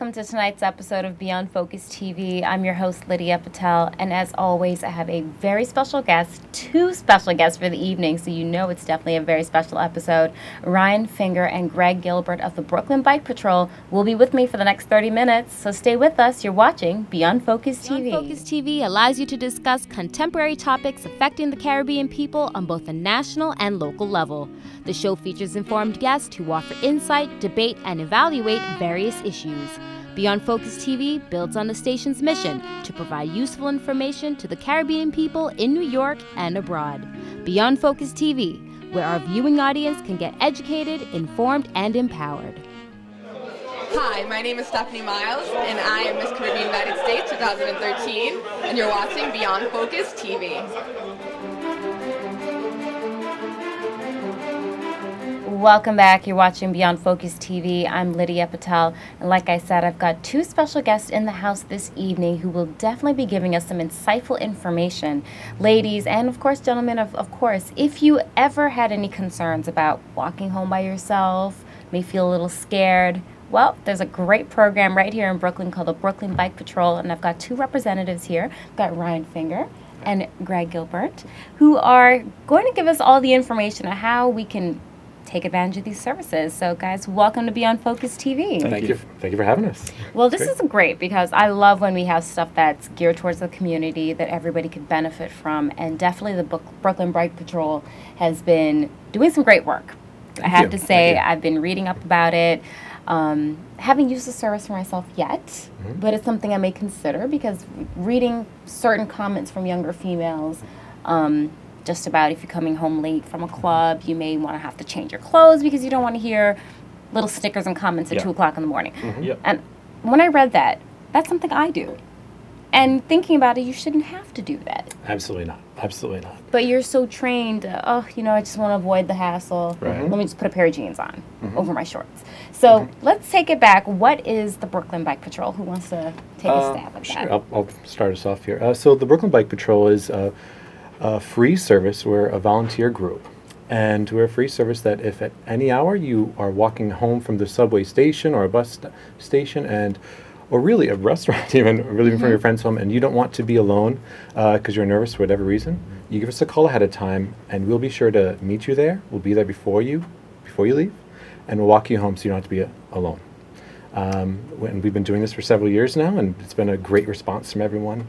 welcome to tonight's episode of Beyond Focus TV. I'm your host, Lydia Patel, and as always, I have a very special guest, two special guests for the evening, so you know it's definitely a very special episode. Ryan Finger and Greg Gilbert of the Brooklyn Bike Patrol will be with me for the next 30 minutes, so stay with us. You're watching Beyond Focus TV. Beyond Focus TV allows you to discuss contemporary topics affecting the Caribbean people on both a national and local level. The show features informed guests who offer insight, debate, and evaluate various issues. Beyond Focus TV builds on the station's mission to provide useful information to the Caribbean people in New York and abroad. Beyond Focus TV, where our viewing audience can get educated, informed, and empowered. Hi, my name is Stephanie Miles, and I am Miss Caribbean United States 2013, and you're watching Beyond Focus TV. Welcome back. You're watching Beyond Focus TV. I'm Lydia Patel, and like I said, I've got two special guests in the house this evening who will definitely be giving us some insightful information. Ladies, and of course, gentlemen, of course, if you ever had any concerns about walking home by yourself, may feel a little scared, well, there's a great program right here in Brooklyn called the Brooklyn Bike Patrol, and I've got two representatives here. I've got Ryan Finger and Greg Gilbert, who are going to give us all the information on how we can take advantage of these services. So guys, welcome to Beyond Focus TV. Thank you for having us. Well, this is great because I love when we have stuff that's geared towards the community that everybody could benefit from, and definitely the Brooklyn Bike Patrol has been doing some great work. I have to say, I've been reading up about it. Haven't used the service for myself yet, but it's something I may consider because reading certain comments from younger females, just about if you're coming home late from a club, you may want to have to change your clothes because you don't want to hear little stickers and comments at 2 o'clock in the morning. And when I read that, that's something I do. And thinking about it, you shouldn't have to do that. Absolutely not. Absolutely not. But you're so trained, I just want to avoid the hassle. Right. Let me just put a pair of jeans on over my shorts. So let's take it back. What is the Brooklyn Bike Patrol? Who wants to take a stab at sure. that? I'll start us off here. So the Brooklyn Bike Patrol is a free service. We're a volunteer group. And we're a free service that if at any hour you are walking home from the subway station or a bus station or really a restaurant even, or really from your friend's home, and you don't want to be alone because you're nervous for whatever reason, you give us a call ahead of time, and we'll be sure to meet you there. We'll be there before you leave, and we'll walk you home so you don't have to be alone. And we've been doing this for several years now, and it's been a great response from everyone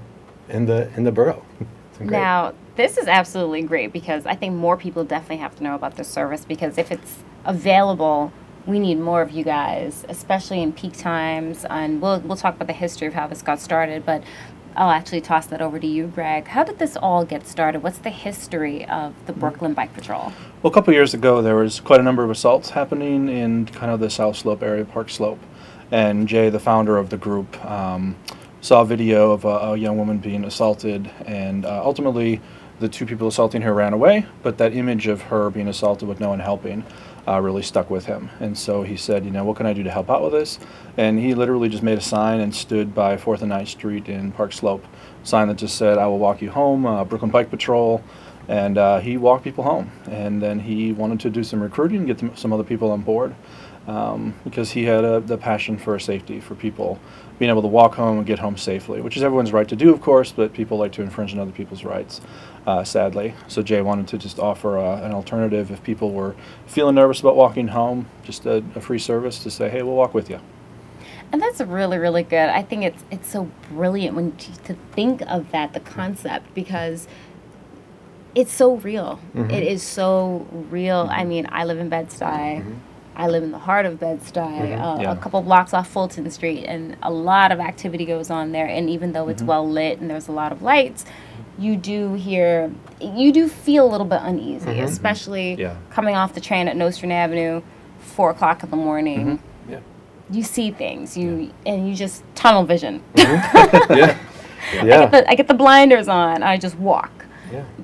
in the borough. It's been great. Now, this is absolutely great because I think more people definitely have to know about this service because if it's available, we need more of you guys, especially in peak times. And we'll talk about the history of how this got started, but I'll actually toss that over to you, Greg. How did this all get started? What's the history of the Brooklyn Bike Patrol? Well, a couple years ago, there was quite a number of assaults happening in kind of the South Slope area, Park Slope. And Jay, the founder of the group, saw a video of a young woman being assaulted, and ultimately the two people assaulting her ran away, but that image of her being assaulted with no one helping really stuck with him. And so he said, what can I do to help out with this? And he literally just made a sign and stood by 4th and 9th Street in Park Slope, sign that just said, "I will walk you home, Brooklyn Bike Patrol." And he walked people home. And then he wanted to do some recruiting, get some other people on board, because he had the passion for safety, for people being able to walk home and get home safely, which is everyone's right to do, of course, but people like to infringe on other people's rights, sadly. So Jay wanted to just offer an alternative if people were feeling nervous about walking home, just a free service to say, hey, we'll walk with you. And that's really, really good. I think it's so brilliant to think of that, the concept, because it's so real. It is so real. I mean, I live in Bed-Stuy. I live in the heart of Bed-Stuy, a couple blocks off Fulton Street, and a lot of activity goes on there. And even though it's well lit and there's a lot of lights, you do feel a little bit uneasy, especially coming off the train at Nostrand Avenue, 4 o'clock in the morning. You see things, and you just tunnel vision. I get the blinders on. I just walk.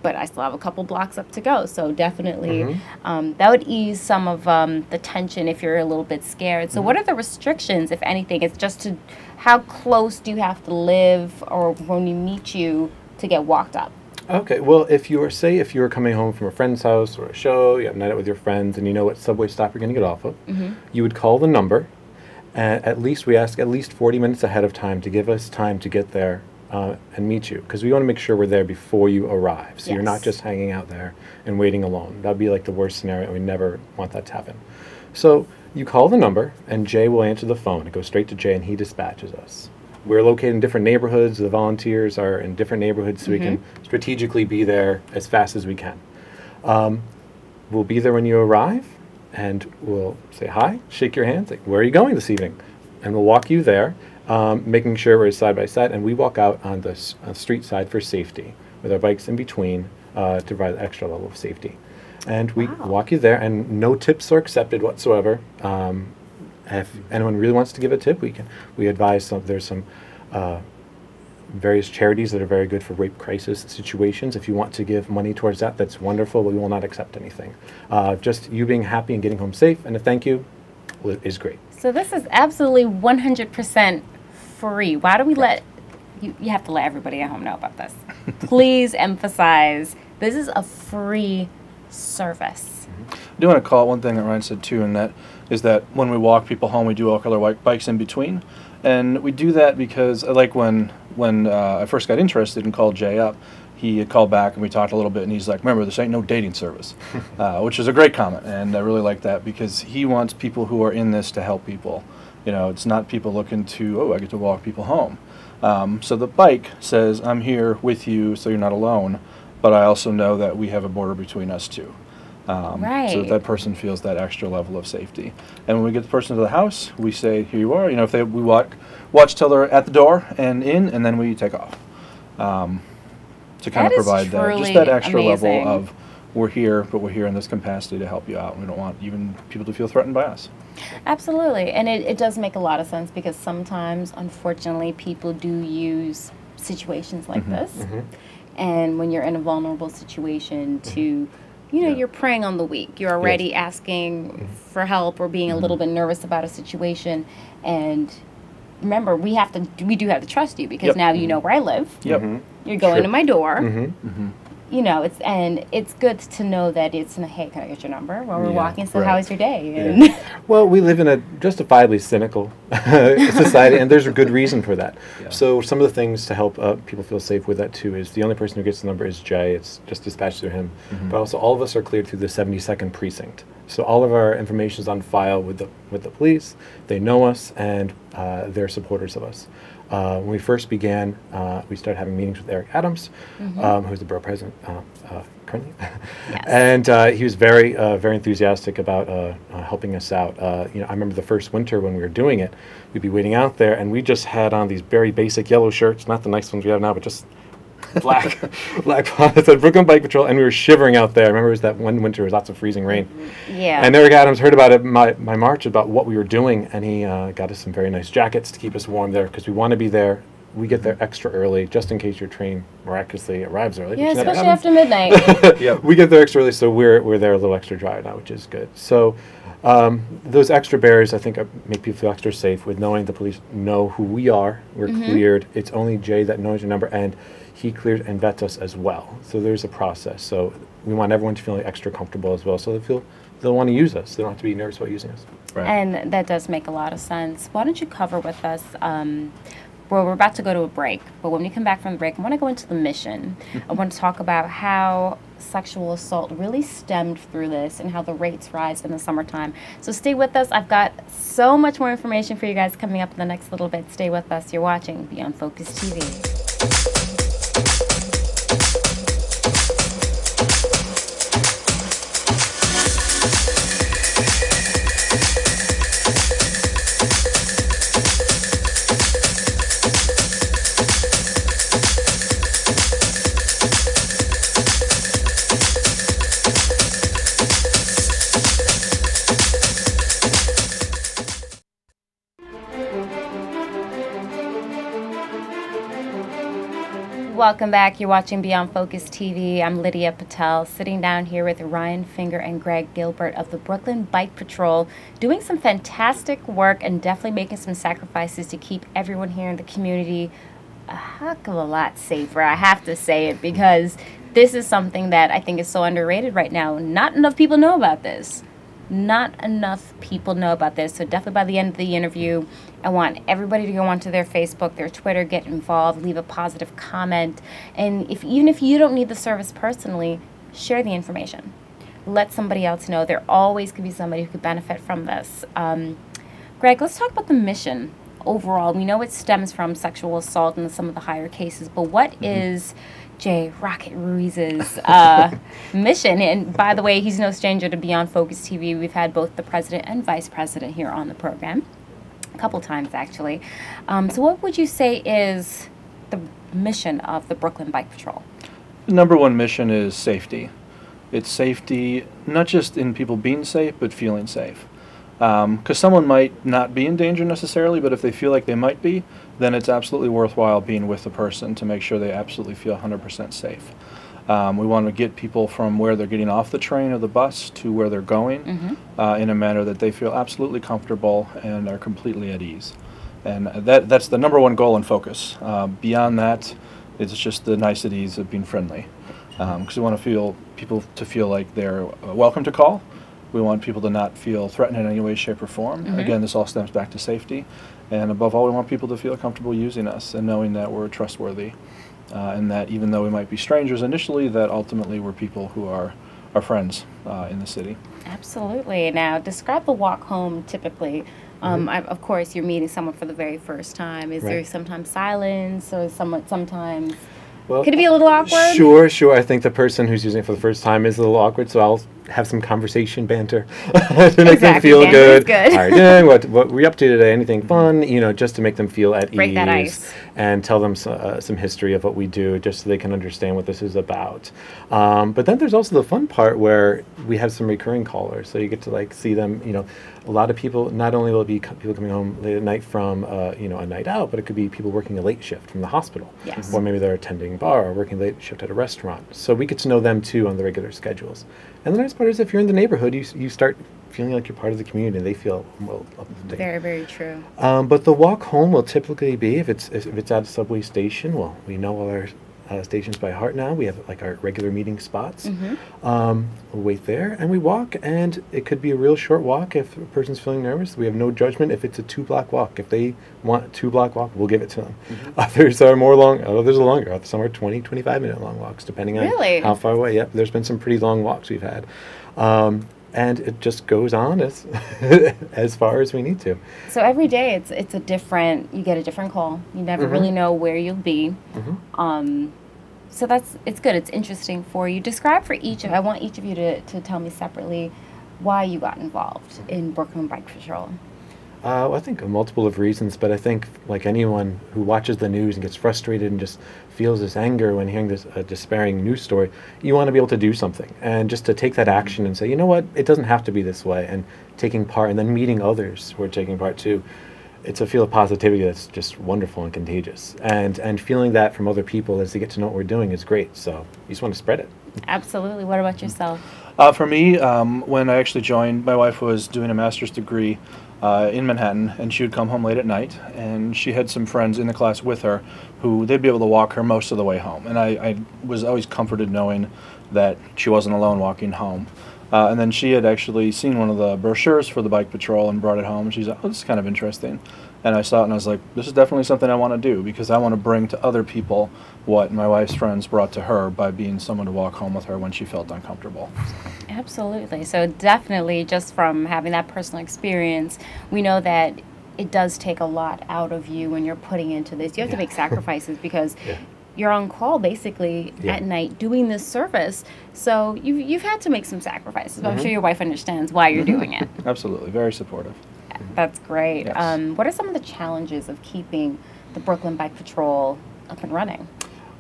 But I still have a couple blocks up to go, so definitely that would ease some of the tension if you're a little bit scared. So what are the restrictions, if anything? It's just how close do you have to live or when you meet you to get walked up? Okay, well, if you were coming home from a friend's house or a show, you have a night out with your friends, and you know what subway stop you're going to get off of, you would call the number, And at least we ask at least 40 minutes ahead of time to give us time to get there and meet you, because we want to make sure we're there before you arrive. So you're not Yes. just hanging out there and waiting alone. That'd be like the worst scenario. We never want that to happen. So you call the number, and Jay will answer the phone. It goes straight to Jay, and he dispatches us. We're located in different neighborhoods. The volunteers are in different neighborhoods, so we can strategically be there as fast as we can. We'll be there when you arrive, and we'll say hi, shake your hand, say, where are you going this evening? And we'll walk you there, making sure we're side by side, and we walk out on the street side for safety, with our bikes in between to provide an extra level of safety. And we walk you there, and no tips are accepted whatsoever. If anyone really wants to give a tip, we advise there's some various charities that are very good for rape crisis situations. If you want to give money towards that, that's wonderful, but we will not accept anything. Just you being happy and getting home safe, and a thank you is great. So this is absolutely 100% free. Why do we let you have to let everybody at home know about this? Please emphasize this is a free service. I do want to call out one thing that Ryan said too, and that is that when we walk people home, we do walk other bikes in between. And we do that because, like when I first got interested and called Jay up, he had called back and we talked a little bit, and he's like, remember, this ain't no dating service, which is a great comment, and I really like that because he wants people who are in this to help people. You know, it's not people looking to, oh, I get to walk people home. So the bike says, I'm here with you so you're not alone, but I also know that we have a border between us too. Right. So that person feels that extra level of safety. And when we get the person to the house, we say, here you are. You know, if we watch till they're at the door and in, and then we take off. To kind of provide that, just that extra level of, we're here, but we're here in this capacity to help you out. We don't want even people to feel threatened by us. Absolutely. And it does make a lot of sense because sometimes, unfortunately, people do use situations like this. And when you're in a vulnerable situation to, you know, you're preying on the weak. You're already asking for help or being a little bit nervous about a situation. And remember, we do have to trust you because now you know where I live. You're going to my door. You know, it's good to know that it's, hey, can I get your number while we're walking? So how is your day? And Well, we live in a justifiably cynical society, and there's a good reason for that. So some of the things to help people feel safe with that, too, is the only person who gets the number is Jay. It's just dispatched through him. But also all of us are cleared through the 72nd precinct. So all of our information is on file with the police. They know us, and they're supporters of us. When we first began, we started having meetings with Eric Adams, who's the borough president currently. And he was very enthusiastic about helping us out. You know, I remember the first winter when we were doing it, we'd be waiting out there, and we just had on these very basic yellow shirts, not the nice ones we have now, but just black that said Brooklyn Bike Patrol, and we were shivering out there. I remember it was that one winter, there was lots of freezing rain. And Eric Adams heard about it, my march, about what we were doing, and he got us some very nice jackets to keep us warm there, because we want to be there. We get there extra early, just in case your train miraculously arrives early. yeah, especially after midnight. We get there extra early, so we're there a little extra dry now, which is good. So those extra barriers, I think, make people feel extra safe with knowing the police know who we are. We're cleared. It's only Jay that knows your number, and he clears and vets us as well. So there's a process. So we want everyone to feel extra comfortable as well, so they'll want to use us. They don't have to be nervous about using us. And that does make a lot of sense. Why don't you cover with us, well, we're about to go to a break, but when we come back from the break, I want to go into the mission. I want to talk about how sexual assault really stemmed through this and how the rates rise in the summertime. So stay with us. I've got so much more information for you guys coming up in the next little bit. Stay with us. You're watching Beyond Focus TV. Welcome back. You're watching Beyond Focus TV. I'm Lydia Patel, sitting down here with Ryan Finger and Greg Gilbert of the Brooklyn Bike Patrol, doing some fantastic work and definitely making some sacrifices to keep everyone here in the community a heck of a lot safer. I have to say it because this is something that I think is so underrated right now. Not enough people know about this. Not enough people know about this, so definitely by the end of the interview, I want everybody to go onto their Facebook, their Twitter, get involved, leave a positive comment, and even if you don't need the service personally, share the information. Let somebody else know. There always could be somebody who could benefit from this. Greg, let's talk about the mission overall. We know it stems from sexual assault in some of the higher cases, but what is Jay Rocket Ruiz's mission? And by the way, he's no stranger to Beyond Focus TV. We've had both the president and vice president here on the program, a couple times actually. So what would you say is the mission of the Brooklyn Bike Patrol? The number one mission is safety. It's safety, not just in people being safe, but feeling safe. Because someone might not be in danger necessarily, but if they feel like they might be, then it's absolutely worthwhile being with the person to make sure they absolutely feel 100% safe. We want to get people from where they're getting off the train or the bus to where they're going in a manner that they feel absolutely comfortable and are completely at ease. And that's the number one goal and focus. Beyond that, it's just the niceties of being friendly. Because we want people to feel like they're welcome to call. We want people to not feel threatened in any way, shape, or form. Again, this all stems back to safety. And above all, we want people to feel comfortable using us and knowing that we're trustworthy. And that even though we might be strangers initially, that ultimately we're people who are friends in the city. Absolutely. Now, describe the walk home typically. Of course, you're meeting someone for the very first time. Is there sometimes silence or sometimes... Well, could it be a little awkward? Sure. I think the person who's using it for the first time is a little awkward, so I'll have some conversation banter to make them feel good. How are you doing? What were you up to today? Anything fun? Just to make them feel at Break ease. That ice. And tell them some history of what we do, just so they can understand what this is about. But then there's also the fun part where we have some recurring callers, so you get to see them. A lot of people. Not only will it be people coming home late at night from a night out, but it could be people working a late shift from the hospital. Yes. Or maybe they're attending a bar or working late shift at a restaurant. So we get to know them too on the regular schedules. And the nice part is if you're in the neighborhood, you start feeling like you're part of the community. They feel up to date. Very, very true. But the walk home will typically be if it's at a subway station. Well, we know all our stations by heart now. We have our regular meeting spots. We'll wait there and we walk, and it could be a real short walk if a person's feeling nervous. We have no judgment if it's a 2-block walk. If they want a 2-block walk, we'll give it to them. Others are more long. Others are longer. Some are 20, 25-minute long walks, depending on how far away. Yep, there's been some pretty long walks we've had. And it just goes on as far as we need to. So every day it's a different, you get a different call. You never really know where you'll be. So it's good. It's interesting for you. Describe for I want each of you to tell me separately why you got involved in Brooklyn Bike Patrol. I think multiple of reasons, but I think like anyone who watches the news and gets frustrated and just feels this anger when hearing this despairing news story, you want to be able to do something and just to take that action and say, you know what, it doesn't have to be this way, and taking part and then meeting others who are taking part too. It's a feel of positivity that's just wonderful and contagious, and feeling that from other people as they get to know what we're doing is great. So you just want to spread it. Absolutely. What about yourself? For me, when I actually joined, my wife was doing a master's degree in Manhattan, and she would come home late at night, and she had some friends in the class with her who they'd be able to walk her most of the way home. And I was always comforted knowing that she wasn't alone walking home. And then she had actually seen one of the brochures for the Bike Patrol and brought it home. And she's like, oh, this is kind of interesting. And I saw it and I was like, this is definitely something I want to do, because I want to bring to other people what my wife's friends brought to her by being someone to walk home with her when she felt uncomfortable. Absolutely. So definitely just from having that personal experience, we know that it does take a lot out of you when you're putting into this. You have to make sacrifices because you're on call basically at night doing this service. So you've had to make some sacrifices. But I'm sure your wife understands why you're doing it. Absolutely. Very supportive. That's great. Yes. What are some of the challenges of keeping the Brooklyn Bike Patrol up and running?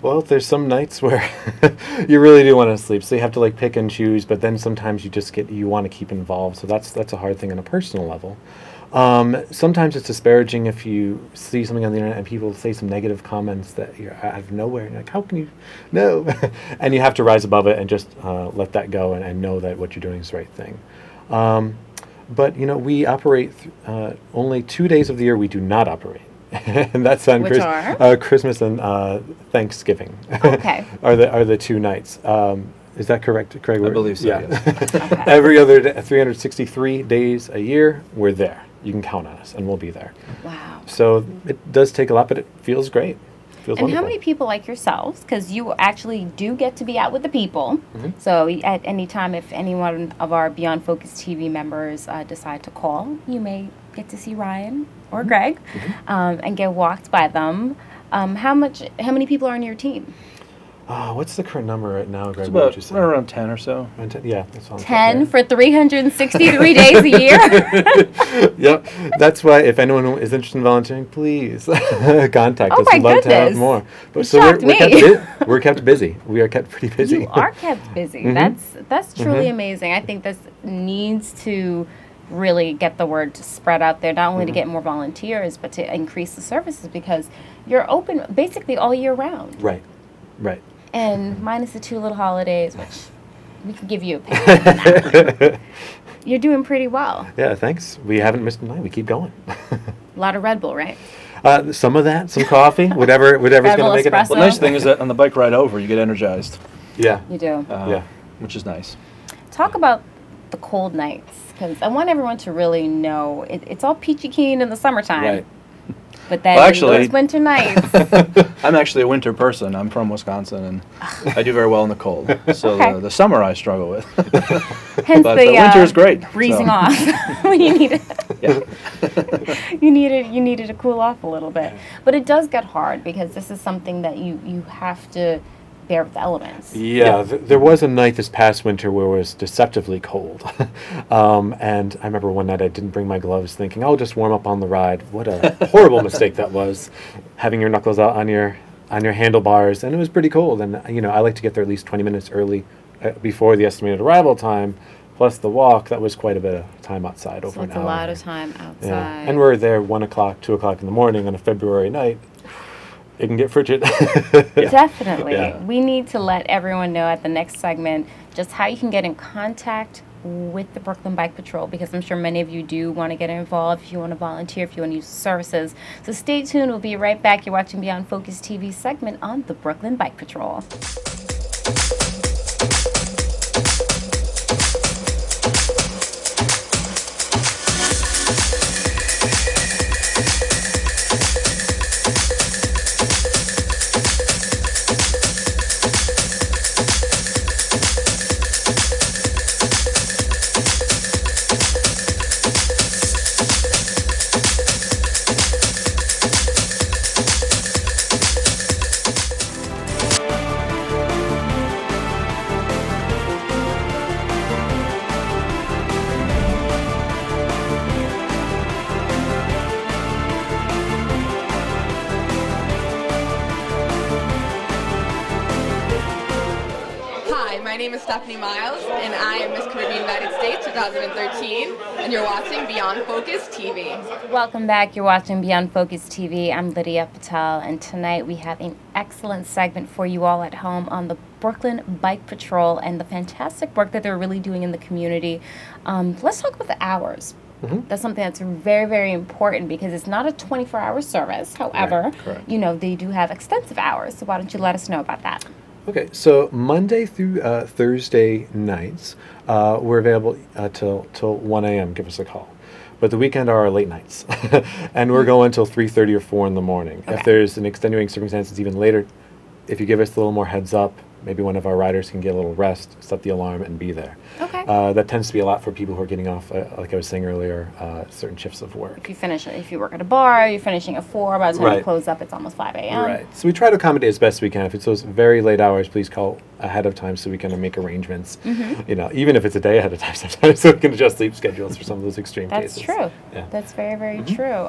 Well, there's some nights where you really do want to sleep, so you have to like pick and choose, but then sometimes you want to keep involved, so that's a hard thing on a personal level. Sometimes it's disparaging if you see something on the internet and people say some negative comments that you're out of nowhere, and you're like, how can you? No. And you have to rise above it and just let that go and know that what you're doing is the right thing. But, we operate only 2 days of the year we do not operate. And that's on Which are? Christmas and Thanksgiving. Okay. are the 2 nights. Is that correct, Craig? I believe so, Yeah. Okay. Every other day, 363 days a year, we're there. You can count on us, and we'll be there. Wow. So it does take a lot, but it feels great. Feels And wonderful. how many people like yourselves, because you actually do get to be out with the people, Mm-hmm. so at any time if any one of our Beyond Focus TV members decide to call, you may get to see Ryan or Mm-hmm. Greg and get walked by them. How many people are on your team? What's the current number right now, Greg? It's What would about you say? right around 10 or so. Around 10? Yeah, that's all. 10 for 363 days a year? Yep. That's why if anyone is interested in volunteering, please contact Oh us. my We'd love to have goodness. more. You So shocked me. we're kept busy. We are kept pretty busy. You are kept busy. Mhm. That's truly Mhm. amazing. I think this needs to really get the word spread out there, not only to get more volunteers, but to increase the services, because you're open basically all year round. Right. Right. And minus the 2 little holidays, which we can give you a pay for that. You're doing pretty well. Yeah, thanks. We haven't missed a night. We keep going. A lot of Red Bull, right? Some of that, some coffee, whatever's Red going to Bull make it. espresso. Well, the nice thing is that on the bike ride over, you get energized, Yeah. You do. Yeah. which is nice. Talk about the cold nights, because I want everyone to really know it's all peachy keen in the summertime. Right. But then Well, those winter nights. I'm actually a winter person. I'm from Wisconsin, and I do very well in the cold. So Okay. the summer I struggle with. Hence But the the winter is great, breezing so. off when you need it. Yeah. you needed to cool off a little bit. But it does get hard, because this is something that you have to bear with the elements. Yeah, there was a night this past winter where it was deceptively cold. And I remember one night I didn't bring my gloves thinking, I'll just warm up on the ride. What a horrible mistake that was, having your knuckles out on your handlebars. And it was pretty cold. And, I like to get there at least 20 minutes early before the estimated arrival time. Plus the walk, that was quite a bit of time outside, over So an it's hour. a lot of time outside. Yeah. And we're there 1 o'clock, 2 o'clock in the morning on a February night. It can get frigid. Definitely. Yeah. We need to let everyone know at the next segment just how you can get in contact with the Brooklyn Bike Patrol, because I'm sure many of you do want to get involved, if you want to volunteer, if you want to use the services. So stay tuned. We'll be right back. You're watching Beyond Focus TV segment on the Brooklyn Bike Patrol. Hi, my name is Stephanie Miles, and I am Miss Caribbean United States 2013, and you're watching Beyond Focus TV. Welcome back. You're watching Beyond Focus TV. I'm Lydia Patel, and tonight we have an excellent segment for you all at home on the Brooklyn Bike Patrol and the fantastic work that they're really doing in the community. Let's talk about the hours. That's something that's very, very important, because it's not a 24-hour service. However, correct. They do have extensive hours. So why don't you let us know about that? Okay, so Monday through Thursday nights, we're available till 1 a.m. Give us a call. But the weekend are our late nights, and we're going till 3:30 or 4 in the morning. Okay. If there's an extenuating circumstance, it's even later. If you give us a little more heads up, maybe one of our riders can get a little rest, set the alarm, and be there. Okay. That tends to be a lot for people who are getting off, like I was saying earlier, certain shifts of work. If you work at a bar, you're finishing at 4. By the time you Right. close up, it's almost 5 a.m. Right. So we try to accommodate as best we can. If it's those very late hours, please call ahead of time so we can make arrangements. Even if it's a day ahead of time sometimes, so we can adjust sleep schedules for some of those extreme That's cases. true. Yeah. That's very, very true.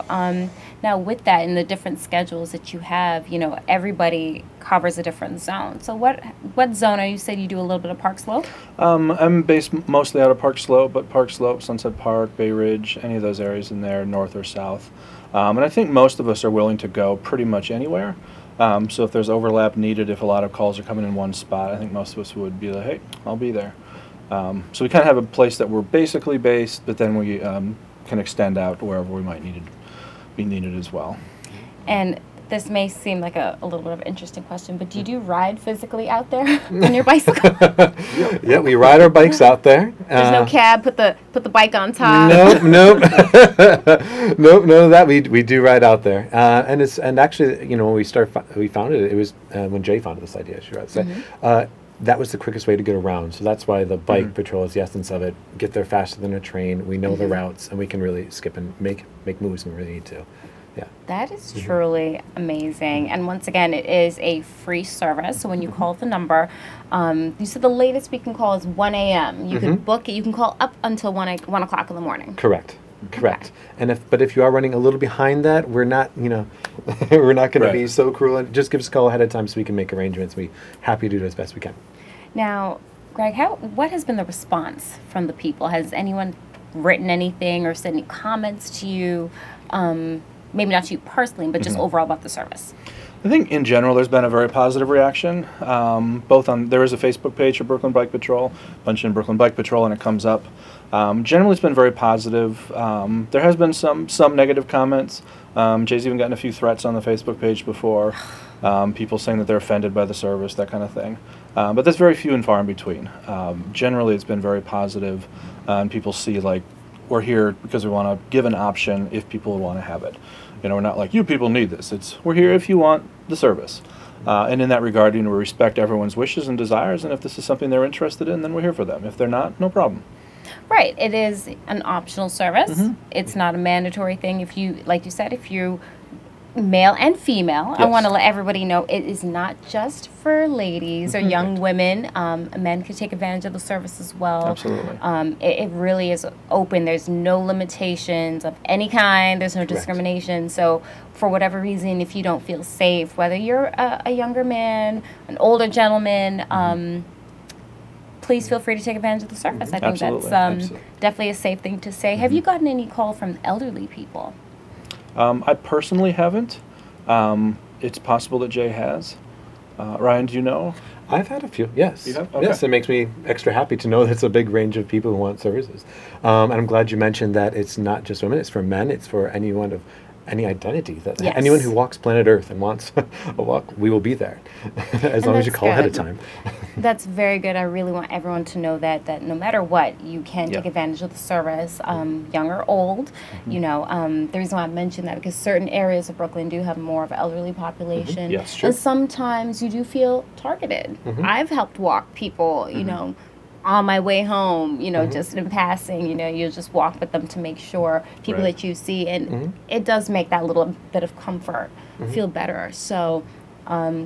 Now, with that, in the different schedules that you have, everybody covers a different zone. So what zone are you? Said you do a little bit of Park Slope? I'm based mostly out of Park Slope, but Park Slope, Sunset Park, Bay Ridge, any of those areas in there, north or south. And I think most of us are willing to go pretty much anywhere. So if there's overlap needed, if a lot of calls are coming in one spot, I think most of us would be like, hey, I'll be there. So we kind of have a place that we're basically based, but then we can extend out wherever we might be needed as well. And this may seem like a little bit of an interesting question, but do you do ride physically out there on your bicycle? Yeah, we ride our bikes out there. There's no cab. Put the bike on top. Nope. Nope. No, that we do ride out there. And actually, when we founded it, it was when Jay founded this idea. Should I say? That was the quickest way to get around. So that's why the bike patrol is the essence of it. Get there faster than a train. We know the routes, and we can really skip and make moves when we really need to. Yeah. That is truly amazing. And once again, it is a free service. So when you call the number, you said the latest we can call is 1 a.m. You can book it. You can call up until 1 o'clock in the morning. Correct. And if you are running a little behind that, we're not we're not going to be so cruel. And just give us a call ahead of time so we can make arrangements. We're happy to do it as best we can. Now, Greg, what has been the response from the people? Has anyone written anything or said any comments to you? Maybe not to you personally, but just overall about the service. I think in general there's been a very positive reaction. There is a Facebook page for Brooklyn Bike Patrol. Punch in Brooklyn Bike Patrol and it comes up. Generally it's been very positive. There has been some negative comments. Jay's even gotten a few threats on the Facebook page before. People saying that they're offended by the service, that kind of thing. But that's very few and far in between. Generally it's been very positive, and people see we're here because we want to give an option if people want to have it. We're not like, you people need this. We're here if you want the service. And in that regard, we respect everyone's wishes and desires, and if this is something they're interested in, then we're here for them. If they're not, no problem. Right. It is an optional service. It's not a mandatory thing. If you, like you said, if you male and female, I want to let everybody know it is not just for ladies or young women. Men can take advantage of the service as well. Absolutely. It really is open. There's no limitations of any kind. There's no discrimination. So for whatever reason, if you don't feel safe, whether you're a younger man, an older gentleman, please feel free to take advantage of the service. I think that's definitely a safe thing to say. Have you gotten any call from elderly people? I personally haven't. It's possible that Jay has. Ryan, do you know? I've had a few, yes. You have? Okay. Yes, it makes me extra happy to know that it's a big range of people who want services. And I'm glad you mentioned that it's not just women, it's for men, it's for anyone of any identity. Anyone who walks planet Earth and wants a walk, we will be there, as long as you call ahead of time. That's very good. I really want everyone to know that no matter what, you can take advantage of the service, young or old. The reason why I mentioned that because certain areas of Brooklyn do have more of an elderly population. Yes, true. And sometimes you do feel targeted. I've helped walk people, on my way home, just in passing, you'll just walk with them to make sure people that you see, and it does make that little bit of comfort feel better. So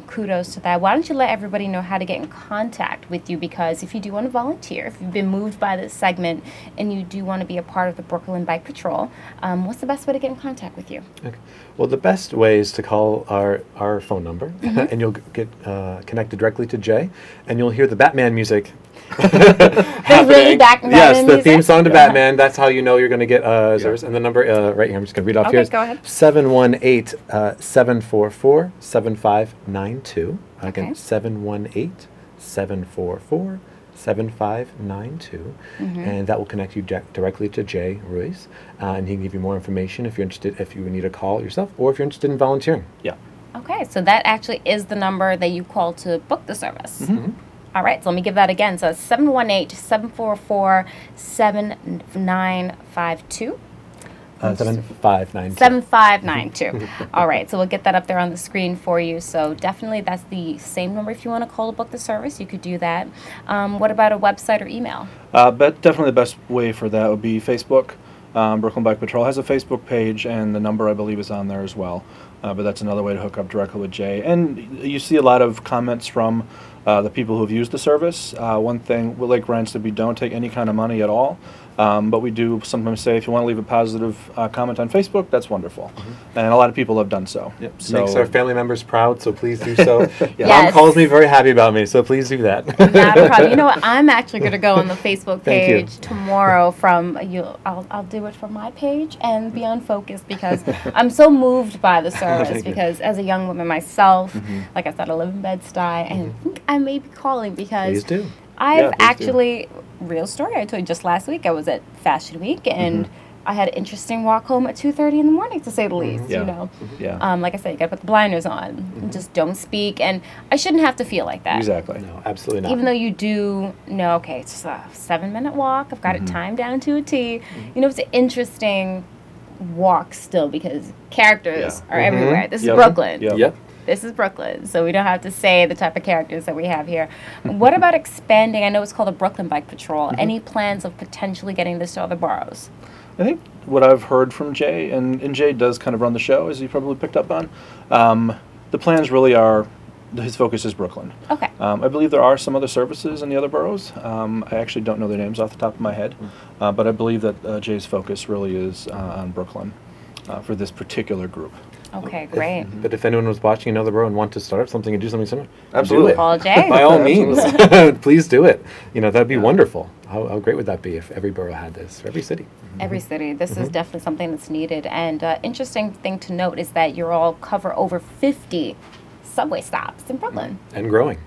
kudos to that. Why don't you let everybody know how to get in contact with you, because if you do want to volunteer, if you've been moved by this segment and you do want to be a part of the Brooklyn Bike Patrol, what's the best way to get in contact with you? Okay. Well, the best way is to call our phone number, and you'll get connected directly to Jay, and you'll hear the Batman music. The really Batman yes, the music? theme song to Batman. That's how you know you're going to get service. And the number right here, I'm just going to read off here. Go ahead. 718-744-7592. Again, 718-744-7592. And that will connect you directly to Jay Ruiz. And he can give you more information if you're interested, if you need a call yourself, or if you're interested in volunteering. Yeah. Okay, so that actually is the number that you call to book the service. All right, so let me give that again. So it's 718-744-7952. 7592. 7592. All right, so we'll get that up there on the screen for you. So definitely that's the same number if you want to call to book the service. You could do that. What about a website or email? Definitely the best way for that would be Facebook. Brooklyn Bike Patrol has a Facebook page, and the number, I believe, is on there as well. But that's another way to hook up directly with Jay. And you see a lot of comments from the people who have used the service. One thing, like Ryan said, we don't take any kind of money at all. But we do sometimes say if you want to leave a positive comment on Facebook, that's wonderful. And a lot of people have done so. Yep. So makes our family members proud, so please do so. Mom calls me very happy about me, so please do that. Not a problem. You know what? I'm actually going to go on the Facebook page tomorrow I'll do it from my page and Beyond Focus, because I'm so moved by the service, because as a young woman myself, like I said, I live in Bed-Stuy, and I think I may be calling because please do. I've actually, real story, I told you just last week, I was at Fashion Week, and I had an interesting walk home at 2:30 in the morning, to say the least. Yeah. You know, Yeah. like I said, you gotta put the blinders on. And just don't speak, and I shouldn't have to feel like that. Exactly. No, absolutely not. Even though you do know, okay, it's just a 7-minute walk. I've got it timed down to a T. You know, it's an interesting walk still because characters are everywhere. This is Yep. Brooklyn. Yep. Yep. This is Brooklyn, so we don't have to say the type of characters that we have here. What about expanding? I know it's called a Brooklyn Bike Patrol. Any plans of potentially getting this to other boroughs? I think what I've heard from Jay, and Jay does kind of run the show, as you probably picked up on, the plans really are, his focus is Brooklyn. Okay. I believe there are some other services in the other boroughs. I actually don't know their names off the top of my head, but I believe that Jay's focus really is on Brooklyn for this particular group. Okay, great. But if anyone was watching another borough and want to start up something and do something similar, Absolutely. do it. Call Jay. By all means, please do it. You know, that'd be wonderful. How great would that be if every borough had this, or every city? Every city. This is definitely something that's needed. And interesting thing to note is that you all cover over 50 subway stops in Brooklyn. And growing,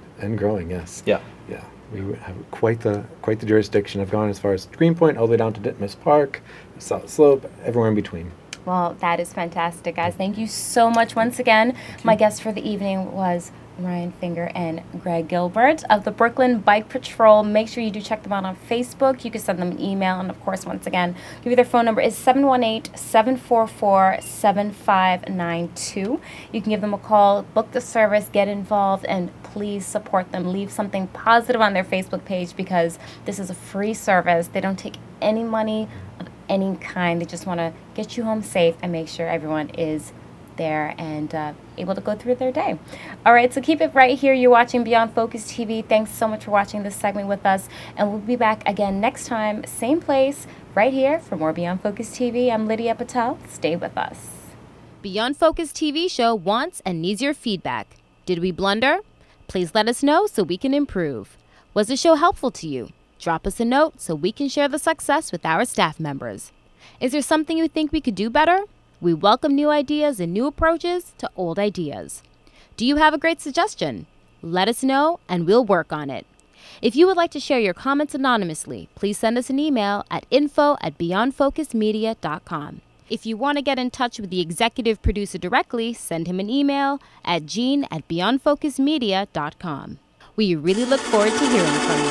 yes. Yeah. Yeah, we have quite the jurisdiction. I've gone as far as Greenpoint, all the way down to Ditmas Park, South Slope, everywhere in between. Well, that is fantastic, guys. Thank you so much once again. My guests for the evening was Ryan Finger and Greg Gilbert of the Brooklyn Bike Patrol. Make sure you do check them out on Facebook. You can send them an email. And, of course, once again, give you their phone number is 718-744-7592. You can give them a call, book the service, get involved, and please support them. Leave something positive on their Facebook page because this is a free service. They don't take any money of any kind. They just want to get you home safe and make sure everyone is there and able to go through their day. All right, so keep it right here. You're watching Beyond Focus TV. Thanks so much for watching this segment with us, and we'll be back again next time, same place, right here for more Beyond Focus TV. I'm Lydia Patel. Stay with us. Beyond Focus TV show wants and needs your feedback. Did we blunder? Please let us know so we can improve. Was the show helpful to you? Drop us a note so we can share the success with our staff members. Is there something you think we could do better? We welcome new ideas and new approaches to old ideas. Do you have a great suggestion? Let us know and we'll work on it. If you would like to share your comments anonymously, please send us an email at info@beyondfocusmedia.com. If you want to get in touch with the executive producer directly, send him an email at gene@beyondfocusmedia.com. We really look forward to hearing from you.